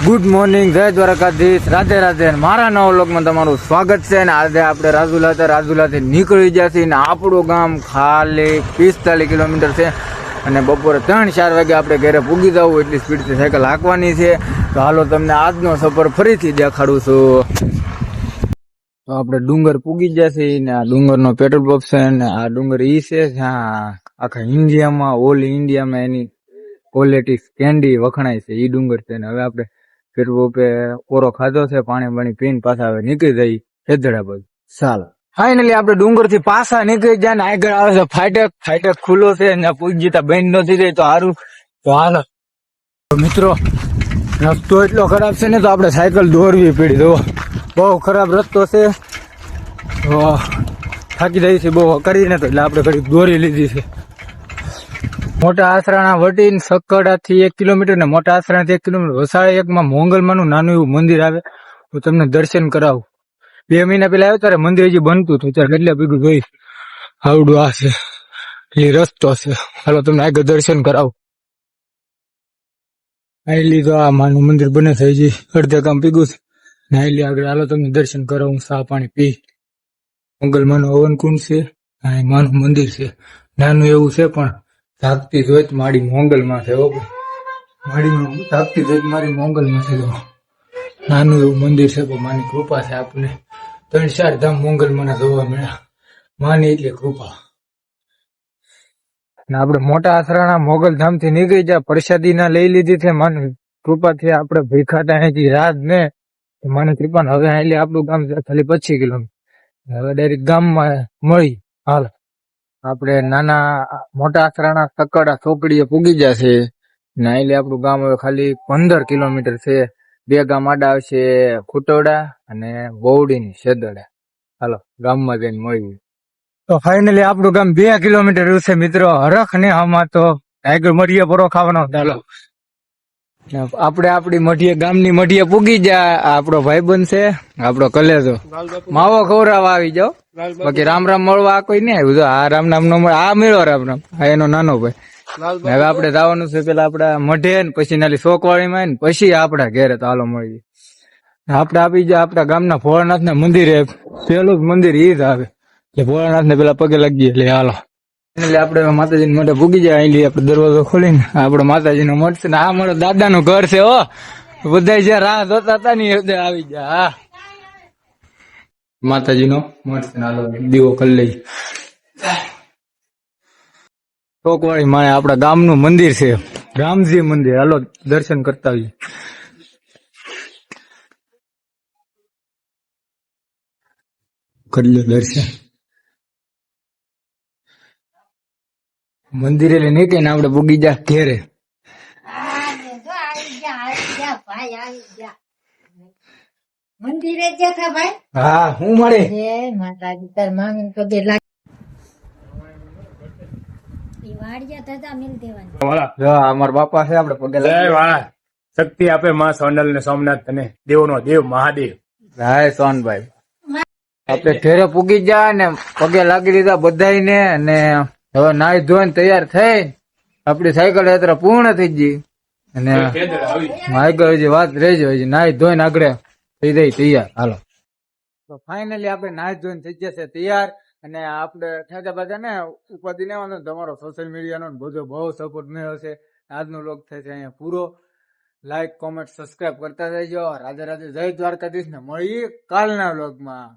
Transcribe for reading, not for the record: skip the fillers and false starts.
Good morning, જય દ્વારકાધીશ, રાધે રાધે. મારા નવા વ્લોગમાં તમારું સ્વાગત છે. ને આજે આપણે રાજુલાથી નીકળી ગયા છીએ ને આપણું ગામ ખાલી 45 કિલોમીટર છે અને બપોરે 3-4 વાગે આપણે ઘરે પૂગી જવું એટલી સ્પીડથી સાયકલ હાંકવાની છે. તો હાલો તમને આજનો સફર ફરીથી દેખાડું છું. તો આપણે ડુંગર પૂગી ગયા છીએ ને આ ડુંગરનો પેટ્રોલ પંપ છે ને આ ડુંગર ઈ છે જ્યાં આખા ઇન્ડિયામાં ઓલ ઇન્ડિયામાં એની ક્વોલિટી કેન્ડી વખણાય છે. ઈ ડુંગર છે ને હવે આપણે પેટ્રોલ પંપે કોરો ખાધો છે, પાણી પીને પાછા હવે નીકળી જઈ હેદડા. ચાલો ફાઇનલી આપણે ડુંગર થી પાછા નીકળી જાય ને આગળ આવે છે ફાટક ખુલ્લો છે ને પૂજી જતા બંધ નથી રહી તો સારું. તો હાલો મિત્રો, રસ્તો એટલો ખરાબ છે ને તો આપણે સાયકલ દોરવી પડી. તો બહુ ખરાબ રસ્તો છે, તો થાકી જાય છે બહુ કરીને તો એટલે આપણે ઘડી દોરી લીધી છે. મોટા આસરાણા વટીને સકડા થી 1 કિલોમીટર ને મોટા આસરાણા થી 1 કિલોમીટર વસાળે એકમાં મોંગલમાં નું નાનું એવું મંદિર આવે. હું તમને દર્શન કરાવું. 2 મહિના પેલા આવ્યો ત્યારે મંદિર હજી બનતું હતું, ત્યારે કેટલા ભેગું જોઈ આવડું આ છે એ રસ્તો છે. હાલો તમને આગળ દર્શન કરાવું. આયલી તો આ માનું મંદિર બને છે, હજી અડધે કામ પીગું છે ને આયલી આગળ. હાલો તમને દર્શન કરાવું. ચા પાણી પી. મોંગલમાં નું હવન કુંડ છે, માનું મંદિર છે નાનું એવું છે પણ જાગતી જોઈત મારી મોંગલમાં છે. મારી જાગતી જોઈત મારી મોંગલમાં છે. નાનું એવું મંદિર છે પણ માની કૃપા છે. આપણને 3-4 ધામ મોંગલમાં જોવા મળ્યા. માની એટલી કૃપા. ને આપણે મોટા આસરાના મોગલ ધામ થી નીકળી જાય પ્રસાદી ના લઈ લીધી છે. માની કૃપાથી આપણે ભીખાતા અહીંથી રાત ને માની કૃપા. હવે અહીં આપણું ગામ ખાલી 25 કિલોમીટર. હવે ડાયરેક્ટ ગામમાં મળી. હાલ આપણે નાના મોટા આસરાના સકડા ચોકડીએ પૂગી જશે ને એટલે આપણું ગામ હવે ખાલી 15 કિલોમીટર છે. 2 ગામ આડા આવશે, ખુટોડા અને બોવડી ની શેદડા. હાલો ગામમાં જઈને મળીએ. તો ફાઇનલી આપણું ગામ 2 કિલોમીટર છે મિત્રો. હરખ ને આમાં તો આગળ મઢીએ પરો ખાવાનો. ચાલો આપણે આપડી મઢીએ ગામની મઢીએ પૂગી જાય. આપણો ભાઈબંધ છે, આપણો કલેજો માવો ખવડાવવા આવી જાવ. બાકી રામ રામ મળવા આ કોઈ નહીં આવ્યું. આ રામ નામ નો મળે, આ મેળો રામ રામ, આ એનો નાનો ભાઈ. હવે આપણે જવાનું છે પેલા આપડા મઢે ને પછી નાલી ચોકવાળી માં ને પછી આપડા ઘેરે. તો હાલો મળીએ. આપણે આપી જાય આપડા ગામના ભોળાનાથ ના મંદિરે. પેલું જ મંદિર ઈ જ આવે એટલે ભોળાનાથ ને પેલા પગે લાગીએ. એટલે હાલો એટલે આપણે માતાજી ને મોઢે ભૂગી જાય. અહીં આપણે દરવાજો ખોલીને આપડે માતાજી નો મઠ છે ને આ મારો દાદા નું ઘર છે. બધા જ્યાં રાહ જોતા હતા ને એ આવી જાય. હા માતાજી નો મઠ છે. હાલો દીવો કરી લઈ. ચોકવાળી માણે આપડા ગામનું મંદિર છે, રામજી મંદિર. હાલો દર્શન કરતા આવીએ. કરી લો દર્શન. મંદિરે નીકળીને આપડે પૂગી જા ઘેરે. મંદિરે જતા ભાઈ. હા હું મળે માતાજી તાર માંગન પગે લાગ. અમારા બાપા છે આપડે પગે શક્તિ આપે માં સોનલ ને સોમનાથ તને દેવનો દેવ મહાદેવ. હાય સોનભાઈ, આપડે ઘેરે પૂગી જાય ને પગે લાગી દીધા બધાને. અને હવે નાઈ ધોઈને તૈયાર થઈ આપડી સાયકલ યાત્રા પૂર્ણ થઈ ગઈ. અને આગળ હજી વાત રહી જાય. હજી નાઈ ધોઈને આગળ થઈ જાય તૈયાર. હાલો તો ફાઇનલી આપણે નાઈ ધોઈને થઈ જશે તૈયાર. અને આપણે ઠેકા બધા ને ઉપાધિ લેવાનો. તમારો સોશિયલ મીડિયાનો બધો બહુ સપોર્ટ મળ્યો છે. આજનો વ્લોગ થાય છે અહીંયા પૂરો. લાઈક, કોમેન્ટ, સબસ્ક્રાઇબ કરતા રહેજો. રાધે રાધે, જય દ્વારકાધીશ ને મળીએ કાલના વ્લોગમાં.